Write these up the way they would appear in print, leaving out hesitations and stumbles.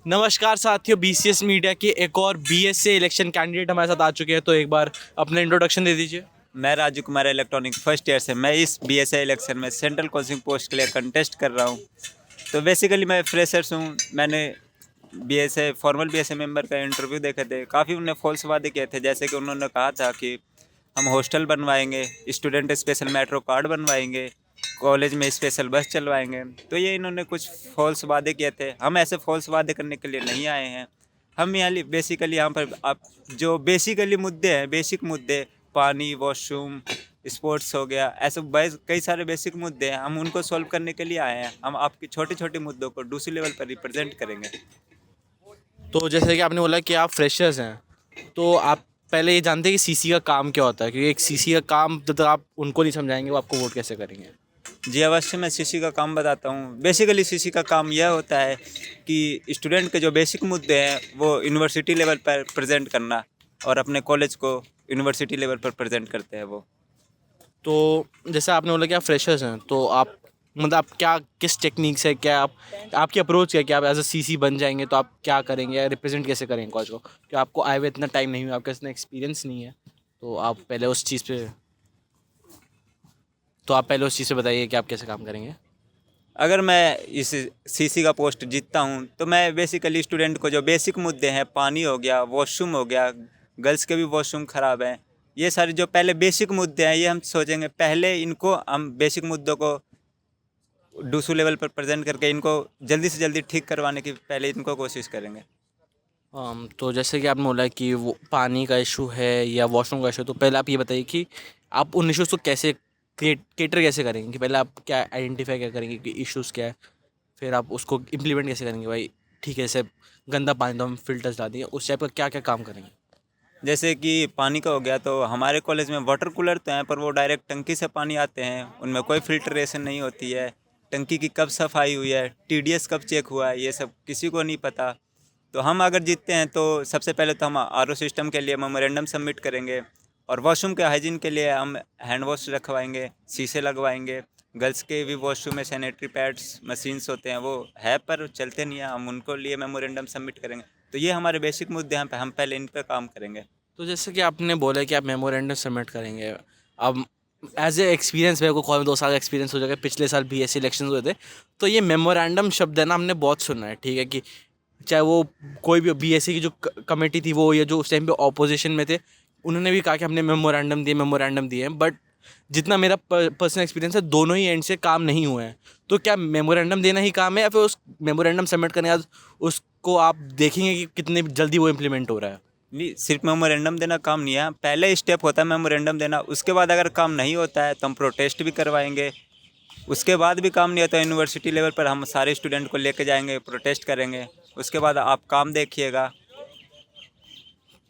नमस्कार साथियों, BCS media के एक और बीएसए इलेक्शन कैंडिडेट हमारे साथ आ चुके हैं। तो एक बार अपना इंट्रोडक्शन दे दीजिए। मैं Raju Kumar electronic first year से मैं इस बीएसए इलेक्शन में सेंट्रल कोचिंग पोस्ट के लिए कंटेस्ट कर रहा हूँ। तो बेसिकली मैं फ्रेशर्स हूँ। मैंने बीएसए फॉर्मल बीएसए मेंबर का इंटरव्यू देखे थे। काफ़ी उन्होंने फॉल्स वादे किए थे, जैसे कि उन्होंने कहा था कि हम हॉस्टल बनवाएंगे, स्टूडेंट स्पेशल मेट्रो कार्ड बनवाएंगे, कॉलेज में स्पेशल बस चलवाएंगे। तो ये इन्होंने कुछ फॉल्स वादे किए थे। हम ऐसे फॉल्स वादे करने के लिए नहीं आए हैं। हम यहाँ बेसिकली यहाँ पर आप जो बेसिकली मुद्दे हैं, बेसिक मुद्दे, पानी, वॉशरूम, स्पोर्ट्स हो गया, ऐसे कई सारे बेसिक मुद्दे हैं, हम उनको सॉल्व करने के लिए आए हैं। हम आपकी छोटे छोटे मुद्दों को दूसरी लेवल पर रिप्रेजेंट करेंगे। तो जैसे कि आपने बोला कि आप फ्रेशर्स हैं, तो आप पहले ये जानते हैं कि सीसी का काम क्या होता है? क्योंकि एक सीसी का काम जब तक आप उनको नहीं समझाएंगे वो आपको वोट कैसे करेंगे। जी अवश्य, मैं सीसी का काम बताता हूँ। बेसिकली सीसी का काम यह होता है कि स्टूडेंट के जो बेसिक मुद्दे हैं वो यूनिवर्सिटी लेवल पर प्रेजेंट करना, और अपने कॉलेज को यूनिवर्सिटी लेवल पर प्रेजेंट करते हैं वो। तो जैसे आपने बोला कि आप फ्रेशर्स हैं, तो आप मतलब आप क्या किस टेक्निक से, क्या आप आपकी अप्रोच क्या है कि आप एज अ सीसी बन जाएंगे तो आप क्या करेंगे या रिप्रेजेंट कैसे करेंगे कॉलेज को? कि आपको आए हुए इतना टाइम नहीं हुआ, आपका इतना एक्सपीरियंस नहीं है, तो आप पहले उस चीज़ पे बताइए कि आप कैसे काम करेंगे। अगर मैं इस सीसी का पोस्ट जीतता हूँ तो मैं बेसिकली स्टूडेंट को जो बेसिक मुद्दे हैं, पानी हो गया, वॉशरूम हो गया, गर्ल्स के भी वॉशरूम ख़राब हैं, ये सारे जो पहले बेसिक मुद्दे हैं, ये हम सोचेंगे पहले इनको हम बेसिक मुद्दों को दूसरे लेवल पर प्रेजेंट करके इनको जल्दी से जल्दी ठीक करवाने की पहले इनको कोशिश करेंगे। तो जैसे कि आपने बोला कि वो पानी का इशू है या वॉशरूम का इशू, तो पहले आप ये बताइए कि आप उन इश्यूज़ को कैसे केटर कैसे करेंगे? कि पहले आप क्या आइडेंटिफाई क्या करेंगे कि इश्यूज़ क्या है, फिर आप उसको इम्प्लीमेंट कैसे करेंगे? भाई ठीक है, जैसे गंदा पानी तो हम फिल्टर्स ला दिए, उस टाइप का क्या क्या काम करेंगे? जैसे कि पानी का हो गया, तो हमारे कॉलेज में वाटर कूलर तो हैं, पर वो डायरेक्ट टंकी से पानी आते हैं, उनमें कोई फिल्ट्रेशन नहीं होती है। टंकी की कब सफाई हुई है, टीडीएस कब चेक हुआ है, ये सब किसी को नहीं पता। तो हम अगर जीतते हैं तो सबसे पहले तो हम आरओ सिस्टम के लिए मेमोरेंडम सबमिट करेंगे, और वॉशरूम के हाइजीन के लिए हम हैंड वॉश रखवाएंगे, शीशे लगवाएंगे। गर्ल्स के भी वॉशरूम में सैनिटरी पैड्स मशीन्स होते हैं, वो है पर चलते नहीं हैं, हम उनको लिए मेमोरेंडम सबमिट करेंगे। तो ये हमारे बेसिक मुद्दे हैं, हम पहले इन पर काम करेंगे। तो जैसे कि आपने बोला कि आप मेमोरेंडम सबमिट करेंगे, अब एज ए एक्सपीरियंस, मेरे को कॉलेज में 2 साल का एक्सपीरियंस हो जाएगा, पिछले साल बीएससी इलेक्शन हुए थे, तो ये मेमोरेंडम शब्द है ना, हमने बहुत सुना है। ठीक है कि चाहे वो कोई भी बीएससी की जो कमेटी थी, वो या जो उस टाइम पे ऑपोजिशन में थे, उन्होंने भी कहा कि हमने मेमोरेंडम दिए हैं, बट जितना मेरा पर्सनल एक्सपीरियंस है, दोनों ही एंड से काम नहीं हुए हैं। तो क्या मेमोरेंडम देना ही काम है, या फिर उस मेमोरेंडम सबमिट करने के बाद उसको आप देखेंगे कि कितने जल्दी वो इम्प्लीमेंट हो रहा है? नहीं, सिर्फ मेमोरेंडम देना काम नहीं है। पहले स्टेप होता है मेमोरेंडम देना, उसके बाद अगर काम नहीं होता है तो हम प्रोटेस्ट भी करवाएंगे। उसके बाद भी काम नहीं होता, यूनिवर्सिटी लेवल पर हम सारे स्टूडेंट को लेके जाएंगे, प्रोटेस्ट करेंगे। उसके बाद आप काम देखिएगा।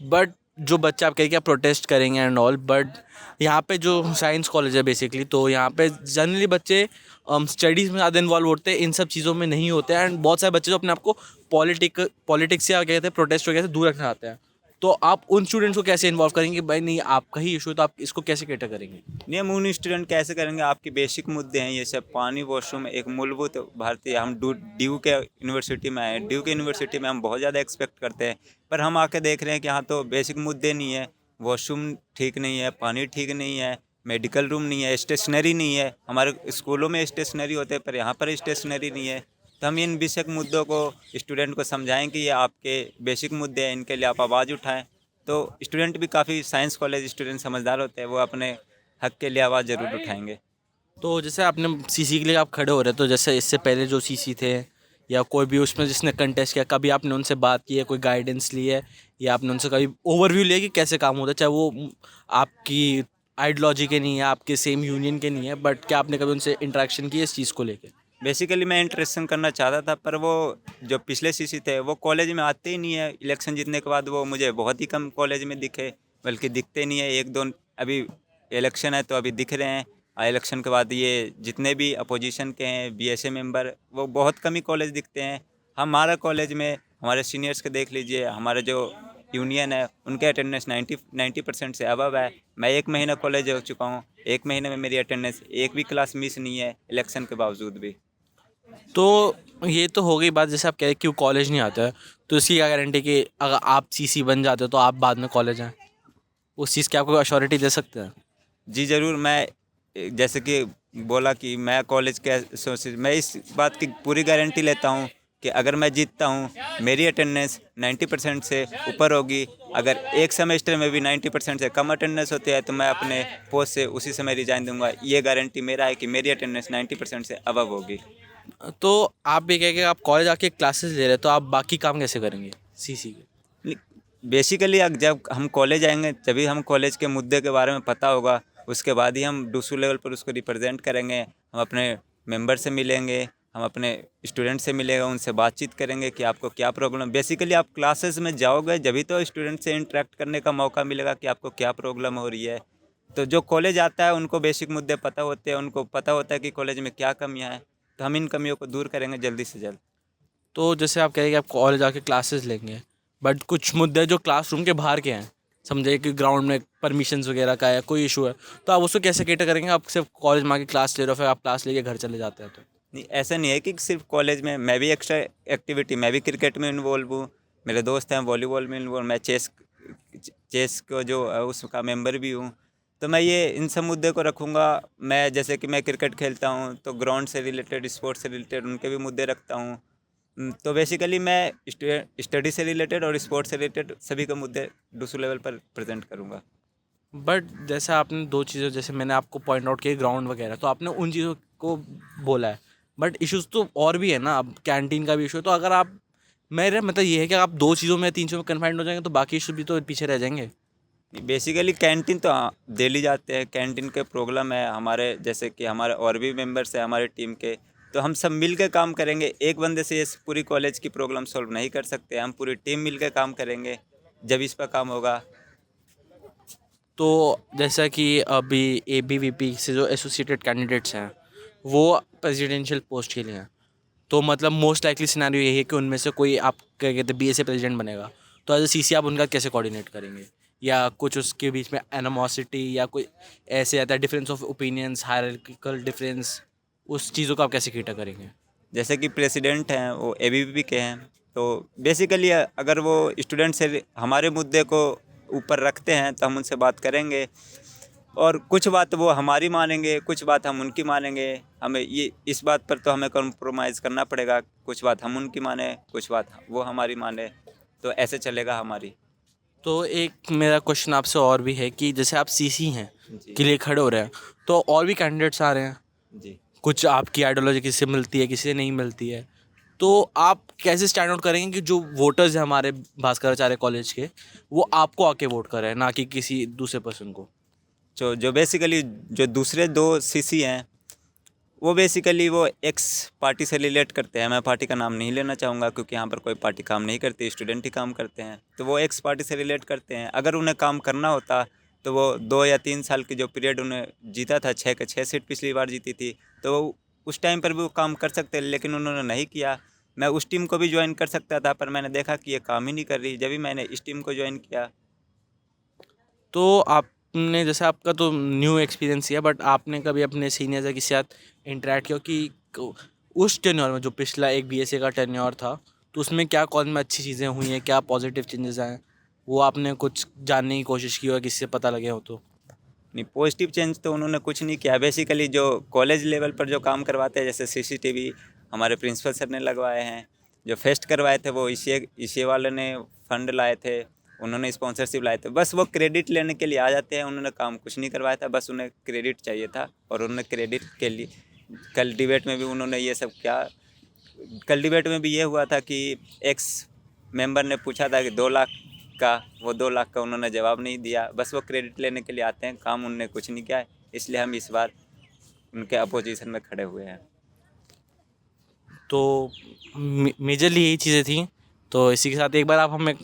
बट जो बच्चा आप कहें कि आप प्रोटेस्ट करेंगे एंड ऑल, बट यहाँ पे जो साइंस कॉलेज है बेसिकली, तो यहाँ पे जनरली बच्चे स्टडीज़ में ज़्यादा इन्वॉल्व होते हैं, इन सब चीज़ों में नहीं होते हैं। एंड बहुत सारे बच्चे जो अपने आप को पॉलिटिक्स या क्या कहते हैं प्रोटेस्ट वगैरह से दूर रखना चाहते हैं। तो आप उन स्टूडेंट्स को कैसे इन्वॉल्व करेंगे कि भाई नहीं, आपका ही इशू है, तो आप इसको कैसे कैटर करेंगे? नियम उन स्टूडेंट कैसे करेंगे, आपके बेसिक मुद्दे हैं ये सब, पानी, वॉशरूम, एक मूलभूत भारतीय। हम ड्यू के यूनिवर्सिटी में आए, ड्यू के यूनिवर्सिटी में हम बहुत ज़्यादा एक्सपेक्ट करते हैं, पर हम आके देख रहे हैं कि यहाँ तो बेसिक मुद्दे नहीं है। वॉशरूम ठीक नहीं है, पानी ठीक नहीं है, मेडिकल रूम नहीं है, स्टेशनरी नहीं है। हमारे स्कूलों में स्टेशनरी होते हैं पर यहाँ पर स्टेशनरी नहीं है। तो हम इन बेसिक मुद्दों को स्टूडेंट को समझाएं कि ये आपके बेसिक मुद्दे हैं, इनके लिए आप आवाज़ उठाएं। तो स्टूडेंट भी काफ़ी, साइंस कॉलेज स्टूडेंट समझदार होते हैं, वो अपने हक के लिए आवाज़ ज़रूर उठाएंगे। तो जैसे आपने सीसी के लिए आप खड़े हो रहे हैं, तो जैसे इससे पहले जो सीसी थे या कोई भी उसमें जिसने कंटेस्ट किया, कभी आपने उनसे बात की है, कोई गाइडेंस ली है, या आपने उनसे कभी ओवरव्यू लिया कि कैसे काम होता है? चाहे वो आपकी आइडियोलॉजी के नहीं है, आपके सेम यूनियन के नहीं है, बट क्या आपने कभी उनसे इंटरेक्शन की है इस चीज़ को लेके? बेसिकली मैं इंटरेक्शन करना चाहता था, पर वो जो पिछले सीसी थे वो कॉलेज में आते ही नहीं है। इलेक्शन जीतने के बाद वो मुझे बहुत ही कम कॉलेज में दिखे, बल्कि दिखते नहीं है। एक दो अभी इलेक्शन है तो अभी दिख रहे हैं। इलेक्शन के बाद ये जितने भी अपोजिशन के हैं बीएसए मेंबर, वो बहुत कम ही कॉलेज दिखते हैं। हमारा कॉलेज में हमारे सीनियर्स के देख लीजिए, हमारे जो यूनियन है उनके अटेंडेंस 90% से अबव है। मैं 1 महीना कॉलेज हो चुका हूँ, 1 महीने में मेरी अटेंडेंस एक भी क्लास मिस नहीं है इलेक्शन के बावजूद भी। तो ये तो हो गई बात, जैसे आप कह रहे हैं क्यों कॉलेज नहीं आता है, तो इसकी क्या गारंटी कि अगर आप सीसी बन जाते हो तो आप बाद में कॉलेज आएँ? उस चीज़ की आपको अश्योरिटी दे सकते हैं? जी ज़रूर, मैं जैसे कि बोला कि मैं कॉलेज के मैं इस बात की पूरी गारंटी लेता हूँ कि अगर मैं जीतता हूँ, मेरी अटेंडेंस 90% से ऊपर होगी। अगर एक सेमेस्टर में भी 90% से कम अटेंडेंस होती है तो मैं अपने पोस्ट से उसी समय रिज़ाइन दूंगा। ये गारंटी मेरा है कि मेरी अटेंडेंस 90% से अबव होगी। तो आप ये कह के आप कॉलेज आके क्लासेस ले रहे हो, तो आप बाकी काम कैसे करेंगे सीसी के? बेसिकली जब हम कॉलेज आएंगे तभी हम कॉलेज के मुद्दे के बारे में पता होगा, उसके बाद ही हम डूसू लेवल पर उसको रिप्रेजेंट करेंगे। हम अपने मेंबर से मिलेंगे, हम अपने स्टूडेंट से मिलेंगे, उनसे बातचीत करेंगे कि आपको क्या प्रॉब्लम। बेसिकली आप क्लासेस में जाओगे जभी तो स्टूडेंट से इंटरेक्ट करने का मौका मिलेगा कि आपको क्या प्रॉब्लम हो रही है। तो जो कॉलेज आता है उनको बेसिक मुद्दे पता होते हैं, उनको पता होता है कि कॉलेज में क्या कमियाँ हैं, तो हम इन कमियों को दूर करेंगे जल्दी से जल्द। तो जैसे आप कह रहे हैं कि आप कॉलेज आके क्लासेस लेंगे, बट कुछ मुद्दे जो क्लासरूम के बाहर के हैं, समझे कि ग्राउंड में परमिशंस वगैरह का है, कोई इशू है, तो आप उसको कैसे कैटर करेंगे? आप सिर्फ कॉलेज में आके क्लास ले रहे हो, फिर आप क्लास लेके घर चले जाते हैं तो? नहीं, ऐसा नहीं है कि सिर्फ कॉलेज में, मैं भी एक्स्ट्रा एक्टिविटी, मैं भी क्रिकेट में इन्वॉल्व हूँ, मेरे दोस्त हैं वॉलीबॉल में इन्वॉल्व, मैं चेस चेस को जो उसका मेंबर भी हूँ। तो मैं ये इन सब मुद्दे को रखूँगा। मैं जैसे कि मैं क्रिकेट खेलता हूँ तो ग्राउंड से रिलेटेड, स्पोर्ट्स से रिलेटेड उनके भी मुद्दे रखता हूँ। तो बेसिकली मैं स्टडी से रिलेटेड और स्पोर्ट्स से रिलेटेड सभी के मुद्दे डूसू लेवल पर प्रेजेंट करूँगा। बट जैसे आपने दो चीज़ें, जैसे मैंने आपको पॉइंट आउट किया ग्राउंड वगैरह, तो आपने उन चीज़ों को बोला है, बट इश्यूज़ तो और भी है ना। अब कैंटीन का भी इशू है, तो अगर आप, मेरा मतलब ये है कि आप दो चीज़ों में, तीन चीज़ों में कन्फाइंड हो जाएंगे तो बाकी इशू भी तो पीछे रह जाएंगे। बेसिकली कैंटीन तो हाँ डेली जाते हैं, कैंटीन के प्रॉब्लम है हमारे, जैसे कि हमारे और भी मेंबर्स हैं हमारे टीम के, तो हम सब मिल के काम करेंगे। एक बंदे से ये पूरी कॉलेज की प्रॉब्लम सॉल्व नहीं कर सकते, हम पूरी टीम मिल के काम करेंगे जब इस पर काम होगा। तो जैसा कि अभी एबीवीपी से जो एसोसिएटेड कैंडिडेट्स हैं, वो प्रेसिडेंशियल पोस्ट के लिए हैं, तो मतलब मोस्ट लाइकली सिनेरियो यही है कि उनमें से कोई, आप क्या कहते हैं, बीएसए प्रेसिडेंट बनेगा, तो एज ए सीसी आप उनका कैसे कोऑर्डिनेट करेंगे? या कुछ उसके बीच में एनिमोसिटी या कोई ऐसे आता है difference of opinions, hierarchical difference, उस चीज़ों को आप कैसे कैटर करेंगे? जैसे कि प्रेसिडेंट हैं वो एबीवीपी के हैं, तो बेसिकली अगर वो स्टूडेंट से हमारे मुद्दे को ऊपर रखते हैं तो हम उनसे बात करेंगे, और कुछ बात वो हमारी मानेंगे, कुछ बात हम उनकी मानेंगे। हमें ये इस बात पर तो हमें कॉम्प्रोमाइज़ करना पड़ेगा, कुछ बात हम उनकी माने, कुछ बात वो हमारी माने, तो ऐसे चलेगा हमारी। तो एक मेरा क्वेश्चन आपसे और भी है कि जैसे आप सीसी हैं जी के लिए खड़े हो रहे हैं, तो और भी कैंडिडेट्स आ रहे हैं, जी। कुछ आपकी आइडियोलॉजी किसी से मिलती है, किसी से नहीं मिलती है, तो आप कैसे स्टैंड आउट करेंगे कि जो वोटर्स हैं हमारे भास्कराचार्य कॉलेज के, वो आपको आके वोट करें, ना कि किसी दूसरे पर्सन को? जो जो बेसिकली जो दूसरे दो सीसी हैं वो बेसिकली वो एक्स पार्टी से रिलेट करते हैं। मैं पार्टी का नाम नहीं लेना चाहूँगा क्योंकि यहाँ पर कोई पार्टी काम नहीं करती, स्टूडेंट ही काम करते हैं। तो वो एक्स पार्टी से रिलेट करते हैं। अगर उन्हें काम करना होता तो वो 2 या 3 साल की जो पीरियड उन्हें जीता था, 6 के 6 सीट पिछली बार जीती थी, तो वो उस टाइम पर भी वो काम कर सकते, लेकिन उन्होंने नहीं किया। मैं उस टीम को भी ज्वाइन कर सकता था, पर मैंने देखा कि ये काम ही नहीं कर रही, जब भी मैंने इस टीम को ज्वाइन किया। तो आपने, जैसे आपका तो न्यू एक्सपीरियंस ही है, बट आपने कभी अपने सीनियर्स या किसी के साथ इंटरेक्ट किया कि उस टेन्योर में, जो पिछला एक बीएसए का टेन्योर था, तो उसमें क्या कॉलेज में अच्छी चीज़ें हुई हैं, क्या पॉजिटिव चेंजेस आए हैं, वो आपने कुछ जानने की कोशिश की हो, किसी से पता लगे हो तो? नहीं, पॉजिटिव चेंज तो उन्होंने कुछ नहीं किया। बेसिकली जो कॉलेज लेवल पर जो काम करवाते हैं, जैसे सीसीटीवी हमारे प्रिंसिपल सर ने लगवाए हैं, जो फेस्ट करवाए थे वो इसी वाले ने फंड लाए थे, उन्होंने स्पॉन्सरशिप लाए थे। बस वो क्रेडिट लेने के लिए आ जाते हैं, उन्होंने काम कुछ नहीं करवाया था, बस उन्हें क्रेडिट चाहिए था, और उन्होंने क्रेडिट के लिए कल डिबेट में भी उन्होंने ये सब किया। कल डिबेट में भी ये हुआ था कि एक्स मेंबर ने पूछा था कि 2 लाख का, वो 2 लाख का उन्होंने जवाब नहीं दिया। बस वो क्रेडिट लेने के लिए आते हैं, काम उन्होंने कुछ नहीं किया है, इसलिए हम इस बार उनके अपोजिशन में खड़े हुए हैं। तो मेजरली यही चीज़ें थी। तो इसी के साथ एक बार आप हमें,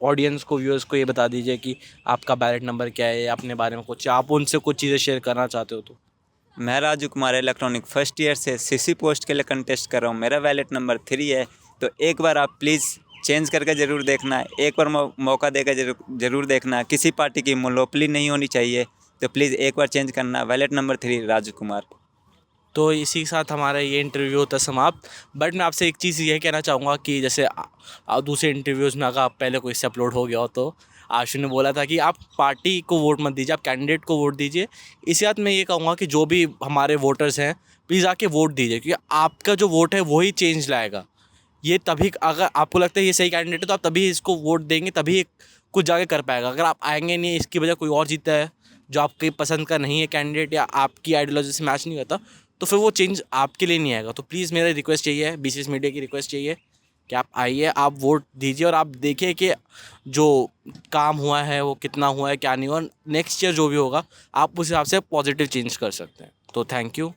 ऑडियंस को, व्यूअर्स को ये बता दीजिए कि आपका बैलेट नंबर क्या है, या अपने बारे में कुछ आप उनसे कुछ चीज़ें शेयर करना चाहते हो तो? मैं Raju Kumar electronic first year से सीसी पोस्ट के लिए कंटेस्ट कर रहा हूँ। मेरा बैलेट नंबर 3 है, तो एक बार आप प्लीज़ चेंज करके ज़रूर देखना, एक बार मौका देकर ज़रूर देखना। किसी पार्टी की मोनोपोली नहीं होनी चाहिए, तो प्लीज़ एक बार चेंज करना। Ballot number 3 Raju Kumar. तो इसी के साथ हमारा ये इंटरव्यू होता है समाप्त। बट मैं आपसे एक चीज़ ये कहना चाहूँगा कि जैसे दूसरे इंटरव्यूज़ में अगर पहले कोई इससे अपलोड हो गया हो तो आशु ने बोला था कि आप पार्टी को वोट मत दीजिए, आप कैंडिडेट को वोट दीजिए। इसी बात मैं ये कहूँगा कि जो भी हमारे वोटर्स हैं प्लीज़ आके वोट दीजिए, क्योंकि आपका जो वोट है वही चेंज लाएगा। ये तभी, अगर आपको लगता है ये सही कैंडिडेट है तो आप तभी इसको वोट देंगे, तभी कुछ जाके कर पाएगा। अगर आप आएंगे नहीं, इसकी वजह कोई और जीता है जो आपकी पसंद का नहीं है कैंडिडेट या आपकी आइडियोलॉजी से मैच नहीं करता, तो फिर वो चेंज आपके लिए नहीं आएगा। तो प्लीज़ मेरा रिक्वेस्ट यही है, बीसीएस मीडिया की रिक्वेस्ट यही है कि आप आइए, आप वोट दीजिए और आप देखिए कि जो काम हुआ है वो कितना हुआ है, क्या नहीं हुआ। नेक्स्ट ईयर जो भी होगा आप उस हिसाब से पॉजिटिव चेंज कर सकते हैं। तो थैंक यू।